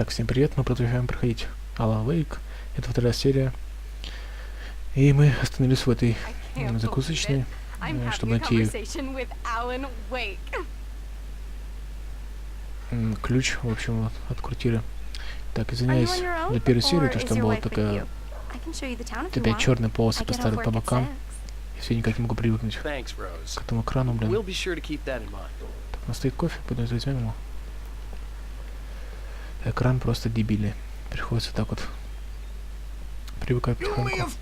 Итак, всем привет, мы продолжаем проходить Alan Wake. Это вторая серия. И мы остановились в этой закусочной, чтобы найти ключ, в общем, вот, от квартиры. Так, извиняюсь за первую серию, то что была такая опять черная полоса поставили по бокам. И все никак не могу привыкнуть к этому экрану, блин. Так, у нас стоит кофе, пойдем возьмем его. Экран просто дебильный. Приходится так вот привыкать потихоньку.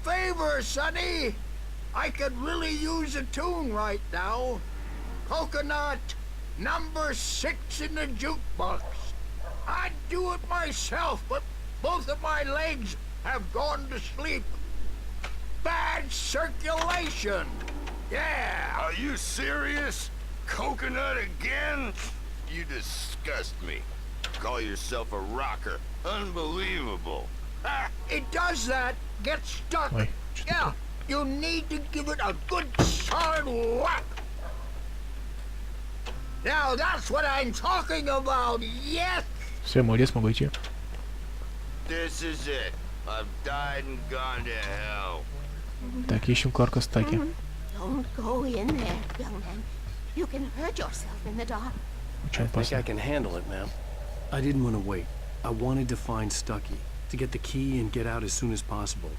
Number 6 in the jukebox. I'd do it myself, but both of my legs have gone to sleep. Bad circulation. Yeah. Are you serious? Coconut again? You disgust me. Call yourself a rocker. Unbelievable. It does that. Get stuck. Yeah. You need to give it a good solid whack. Now that's what I'm talking about. Yes. Все, молодец, могу идти. This is it. I've died and gone to hell. Так, ищем Кларка Стаки. Don't go in there, young man. You can hurt yourself in the dark. Очень I think опасно. I can handle it, ma'am. I didn't want to wait. I wanted to find Stucky, to get the key and get out as soon as possible.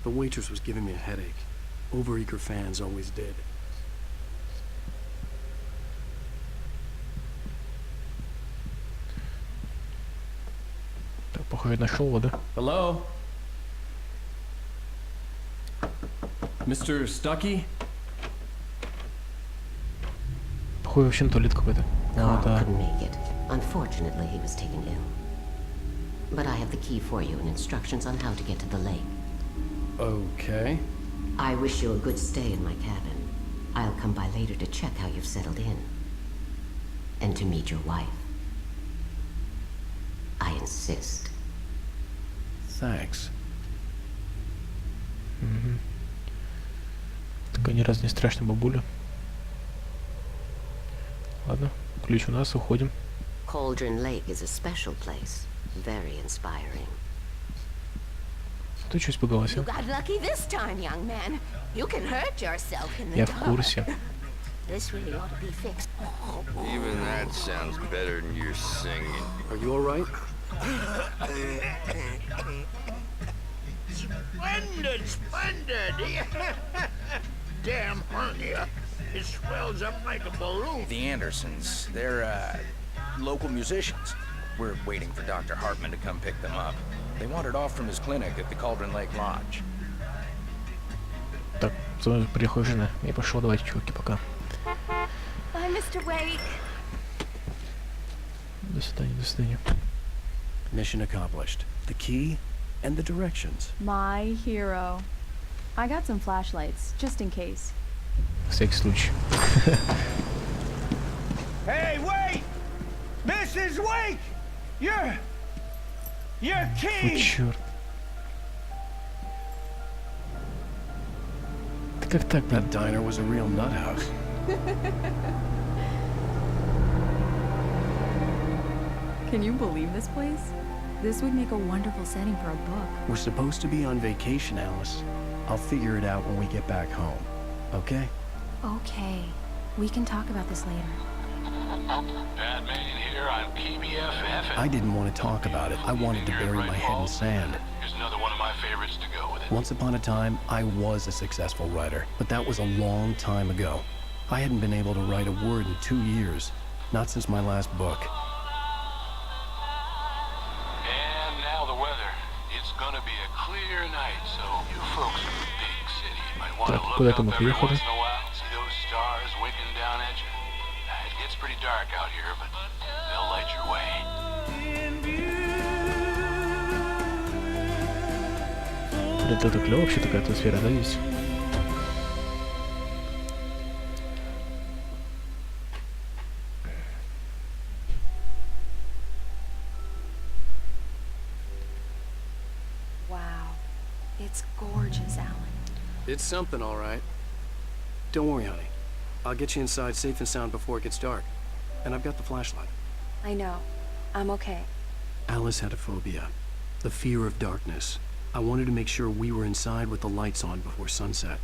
The waitress was giving me a headache. Overeager fans always did. Так, похоже, нашел его, да? Hello? Mr. Stucky? Похоже, вообще на туалет какой-то. Carl Да. couldn't make it. Unfortunately, he was taken ill. But I have the key for you and instructions on how to get to the lake. Okay. I wish you a good stay in my cabin. I'll come by later to check how you've settled in. And to meet your wife. I insist. Thanks. Угу. Такая ни разу не страшная бабуля. Ладно, ключ у нас, уходим. Cauldron Lake is a special place. Very inspiring. Ты что испугалась? You got lucky this time, young man. You can hurt yourself in the Я dark. в курсе. This really ought to be fixed. Even that sounds better than your singing. Are you all right? Splendid, splendid. Damn hernia. It swells up like a balloon. The Andersons, they're, local musicians. We're waiting for Dr. Hartman to come pick them up. They wandered off from his clinic at the Cauldron Lake Lodge. Так, за мной приехала жена. Я пошел, давайте, чуваки, пока. Bye, Mr. Wake. До свидания, до свидания. Mission accomplished. The key and the directions. My hero. I got some flashlights, just in case. На всякий случай. Hey, wait! Mrs. Wake! Your О, key! черт. Ты как так, блин? That diner was a real nut house. Can you believe this place? This would make a wonderful setting for a book. We're supposed to be on vacation, Alice. I'll figure it out when we get back home. Okay? Okay. We can talk about this later. Batman here, I'm KBFF. I didn't want to talk about it. I wanted to bury my head in sand. Here's another one of my favorites to go with it. Once upon a time, I was a successful writer, but that was a long time ago. I hadn't been able to write a word in 2 years, not since my last book. And now the weather. It's gonna be a clear night, so you folks in the big city might want Так, to куда look это up мы every приехали? once in a while, see those stars winking down at you. It gets pretty dark out here, but they'll light your way. Это клево вообще такая атмосфера, да, здесь? Wow. It's gorgeous, Alan. It's something, all right. Don't worry, honey. I'll get you inside safe and sound before it gets dark. And I've got the flashlight. I know. I'm okay. Alice had a phobia. The fear of darkness. I wanted to make sure we were inside with the lights on before sunset.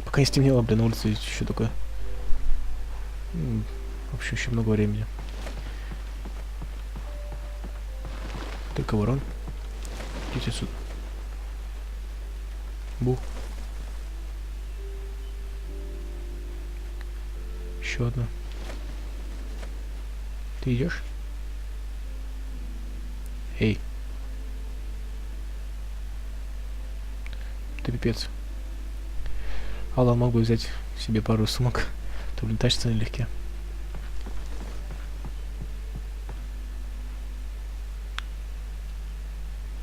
Пока не стемнело, блин, на улице еще такое. В общем, еще много времени. Только ворон. Идите сюда. Бу. Еще одна. Ты идешь? Эй. Ты пипец. Алан мог бы взять себе пару сумок, то, блин, тащится налегке.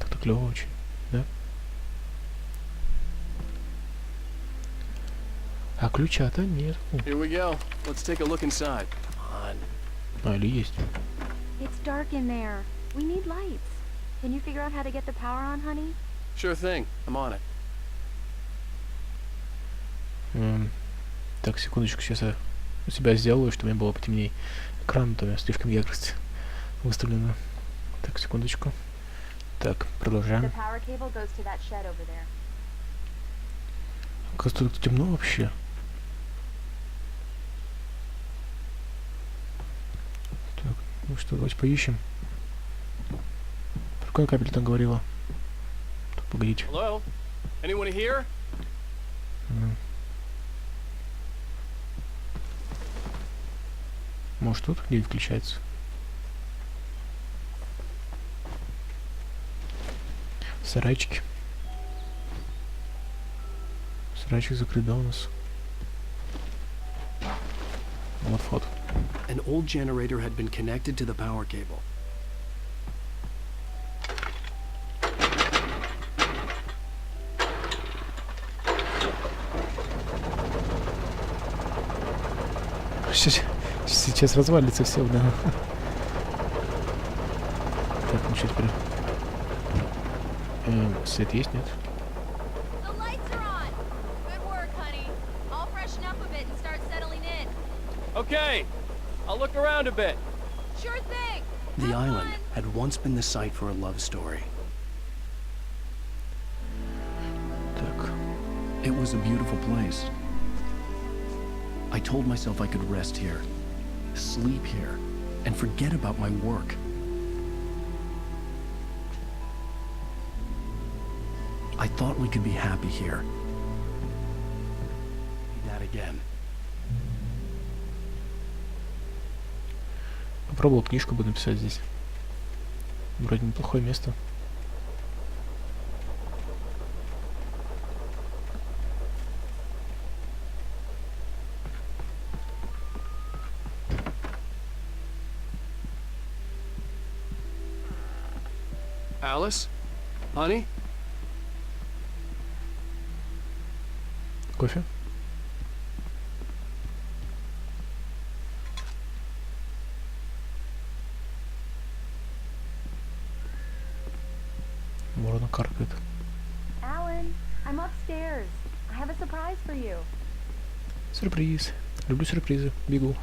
Так-то клево очень, да? А ключа-то нет. Here we go. Let's take a look inside. Come on. А, или есть. It's dark in there. We need lights. Can you figure out how to get the power on, honey? Sure thing. I'm on it. Так, секундочку, сейчас я у себя сделаю, чтобы мне было потемнее. Экран, то у меня слишком яркость выставлена. Так, секундочку. Так, продолжаем. Оказывается, тут темно вообще. Так, ну что, давайте поищем. Про какой капель там говорила? Так, погодите. Hello? Anyone here? Может тут где включается? Сарайчики. Сарайчик закрыт, да, у нас? Вот вход. An old generator had been connected to the power cable. Сейчас развалится все, да. Так, ну что теперь? Свет есть, нет? Okay, I'll look around a bit. Sure thing. The island had once been the site for a love story. Так. It was a beautiful place. I told myself I could rest here, sleep here, and forget about my work. I thought we could be happy here. That again. Попробовал книжку бы написать здесь. Вроде неплохое место. Alice? Honey? Кофе? Ворона каркает. Alan, I'm upstairs. I have a surprise for you. Сюрприз. Люблю сюрпризы. Бегу.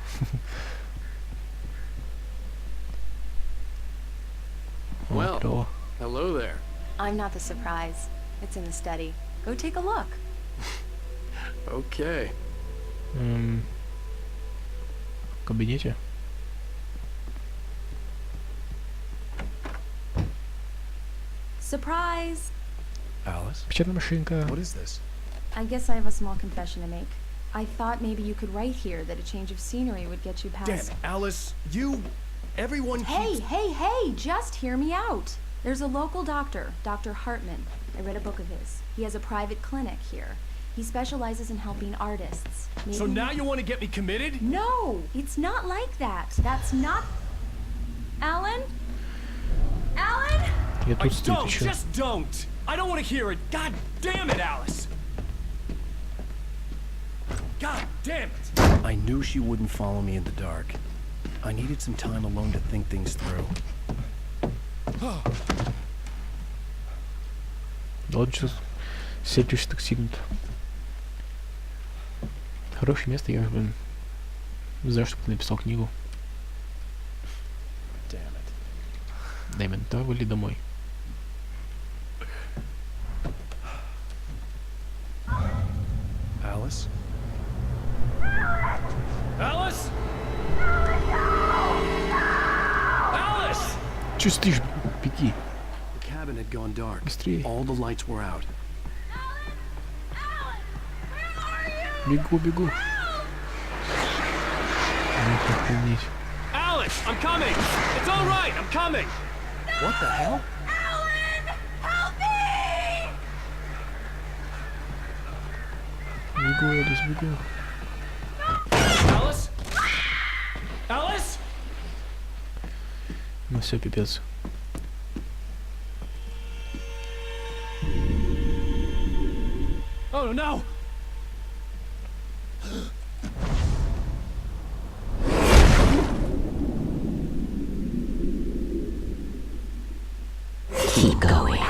Well, клево. hello there. I'm not the surprise. It's in the study. Go take a look. Okay. В кабинете. Surprise! Alice? Печатная машинка. What is this? I guess I have a small confession to make. I thought maybe you could write here that a change of scenery would get you Damn past... it, Alice, you... Everyone keeps... Hey, just hear me out. There's a local doctor, Dr. Hartman. I read a book of his. He has a private clinic here. He specializes in helping artists. Maybe So now you want to get me committed? No, it's not like that. That's not... Alan? Alan? Я I тут стою, don't, ты чё? just don't! I don't want to hear it! God damn it, Alice! God damn it! I knew she wouldn't follow me in the dark. I needed some time alone to think things through. Да ладно, что сельтишь так сильно-то. Хорошее место, я, блин, не знаю, что ты написал книгу. Damn it. Дэмин, давай вали домой. Alice? Alice? Alice! Чё стоишь? Беги. The cabin had gone dark. Быстрее. All the lights were out. Бегу. Охренеть. Alice, I'm coming! It's all right, I'm coming! What the hell? Бегу, Элис, бегу. Alice? Alice? Ну все, пипец. Oh no! Keep going.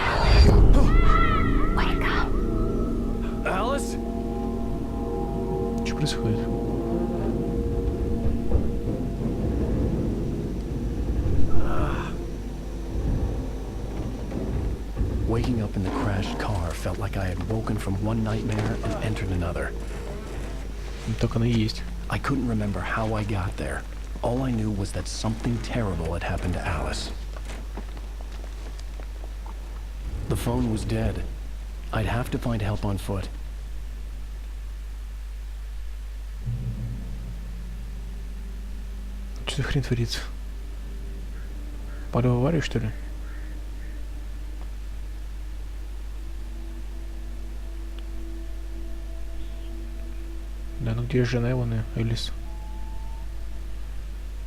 Wake up. Alice? Что происходит? Waking up in the crashed car felt like I had woken from one nightmare and entered another. Ну, так оно и есть. I couldn't remember how I got there. All I knew was that something terrible had happened to Alice. The phone was dead. I'd have to find help on foot. Что за хрень творится? Попали в аварию, что ли? Да, ну где же жена его, Элис?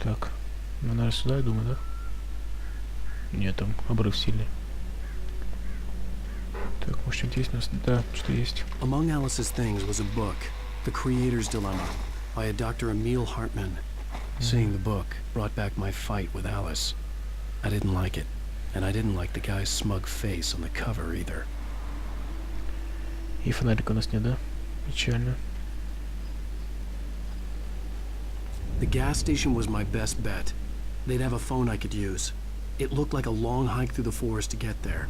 Так, ну, наверное, сюда, я думаю, да? Нет, там обрыв сильный. Так, может, что-нибудь есть у нас? Да, что есть. Among Alice's things was a book, The Creator's Dilemma, by a Dr. Emil Hartman. Seeing the book brought back my fight with Alice. I didn't like it, and I didn't like the guy's smug face on the cover either. И фонарика у нас нет, да? Печально. The gas station was my best bet. They'd have a phone I could use. It looked like a long hike through the forest to get there.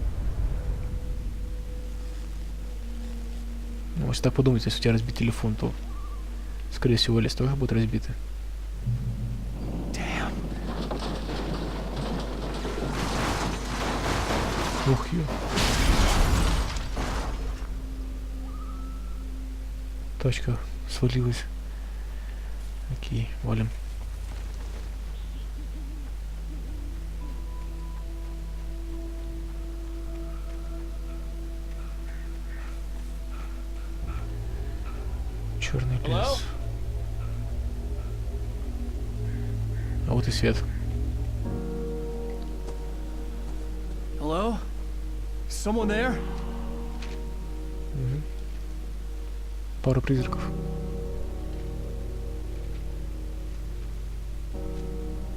Ну, если так подумать, если у тебя разбит телефон, то, скорее всего, Элис тоже будет разбиты. Damn. Ух, ё. Точка свалилась. Окей, валим. Черный лес. А вот и свет. Hello? Someone there? Пара призраков.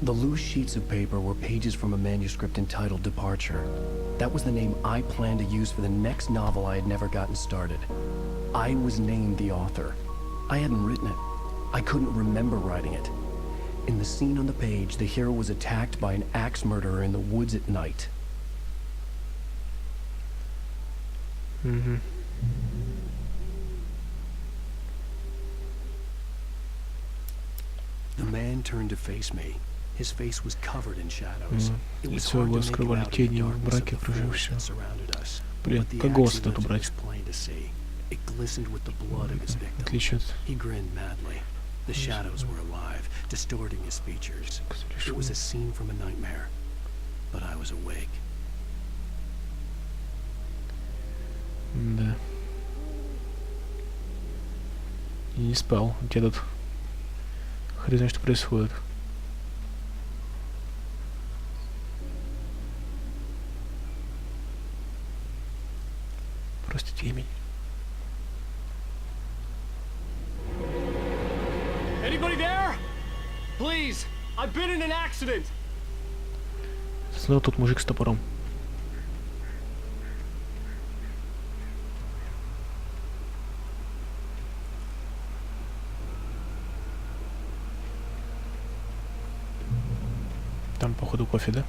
The loose sheets of paper were pages from a manuscript entitled Departure. That was the name I planned to use for the next novel I had never gotten started. I was named the author. I hadn't written it. I couldn't remember writing it. In the scene on the page, the hero was attacked by an axe murderer in the woods at night. Угу. The man turned to face me. His face was covered in shadows. It was Лицо hard его to make him скрывали out in the тени в darkness of браке the forest окружившего. that surrounded us. Блин, But the как голос axe этот left убрать? was plain to see. It glistened with the blood of his В victim. отличие от... He grinned madly. The shadows were alive, distorting his features. It was a scene from a nightmare, but I was awake. Да. И не спал. У тебя тут... Хрен знает, что происходит. Просто темень. Anybody there? Please, I've been in an accident. Снова тут мужик с топором. Там, походу, кофе, да?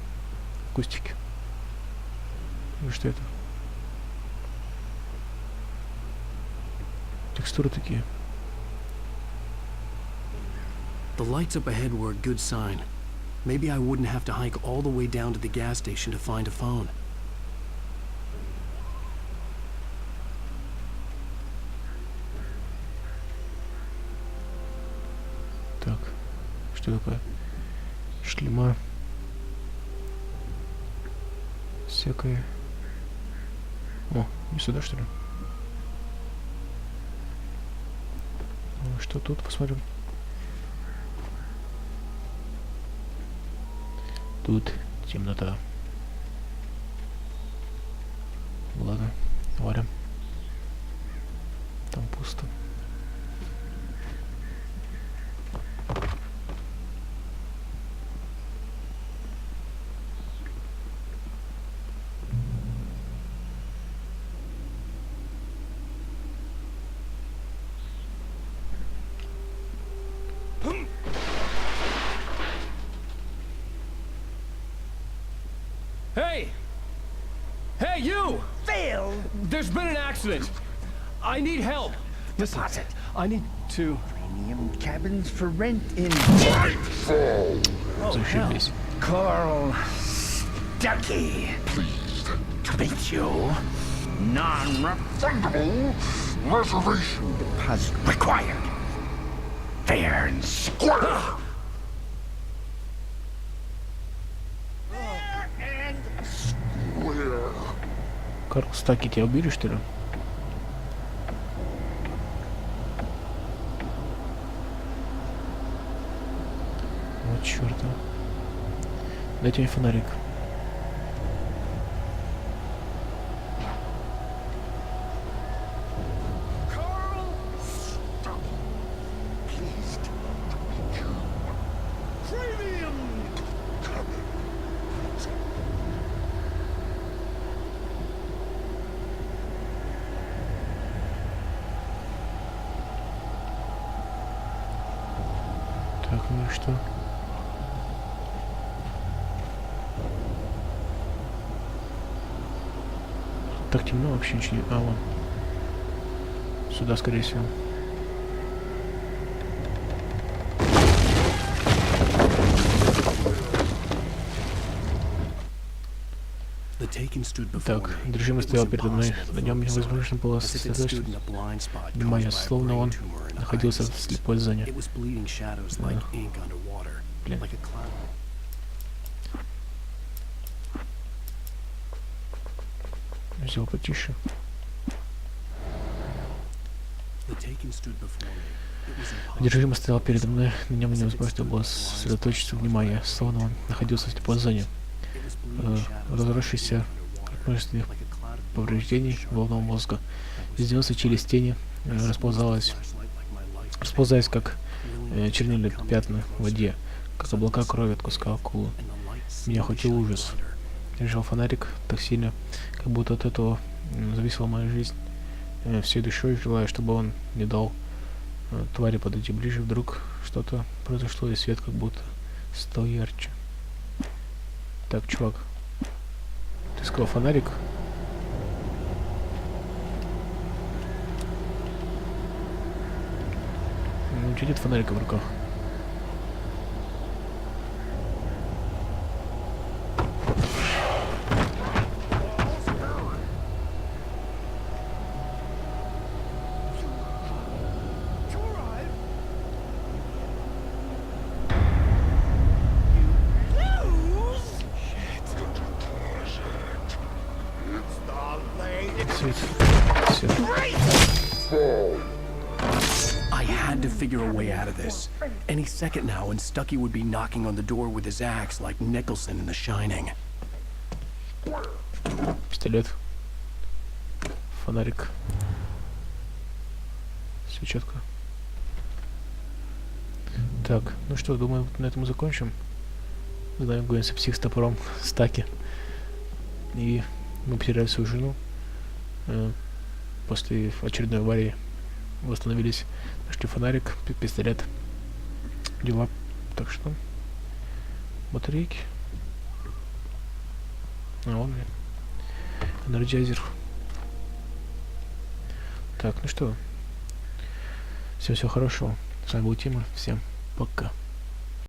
кустики. Ну что это? Текстуры такие. The lights up ahead were a good sign. Maybe I wouldn't have to hike all the way down to the gas station to find a phone. Так, что такое? Шлема. Всякое. О, не сюда, что ли? Ну, что тут? Посмотрим. Тут темнота. Ладно, варим. Там пусто. Hey! Hey, you! Phil! There's been an accident. I need help. Listen, I need to... Premium cabins for rent in Oh, hell. Carl Stuckey. Pleased to meet you. Non-refundable reservation deposit required. Fair and square. Fair and square. Карл Стаки тебя убили, что ли? Вот чёрта. Дайте мне фонарик. Так, ну и что? Так темно, вообще ничего не... А, вон. Сюда, скорее всего. Так, одержимый стоял передо мной. На нем невозможно было сосредоточиться внимание, словно он находился в слепой зоне. Блин. Взял потише. Одержимый стоял передо мной. На нем невозможно было сосредоточиться внимание, словно он находился в слепой зоне. Разросшийся от множественных повреждений головного мозга. Сделался через тени, расползаясь как чернильные пятна в воде, как облака крови от куска акулы. Меня охватил ужас. Я держал фонарик так сильно, как будто от этого зависела моя жизнь. Всей душой желаю, чтобы он не дал твари подойти ближе. Вдруг что-то произошло, и свет как будто стал ярче. Так, чувак, ты сказал фонарик? Ну, у тебя нет фонарика в руках. I had to figure a way out of this. Any second now, and Stuckey would be knocking on the door with his axe like Nicholson in The Shining. Пистолет. Фонарик. Все четко. Так, ну что, думаю, на этом мы закончим. Знаем, гонимся псих с топором Стаки. И мы потеряли свою жену. После очередной аварии восстановились, нашли фонарик, пистолет, дела. Так что батарейки. А вон он. Энерджайзер. Так, ну что. Все хорошо. С вами был Тима. Всем пока.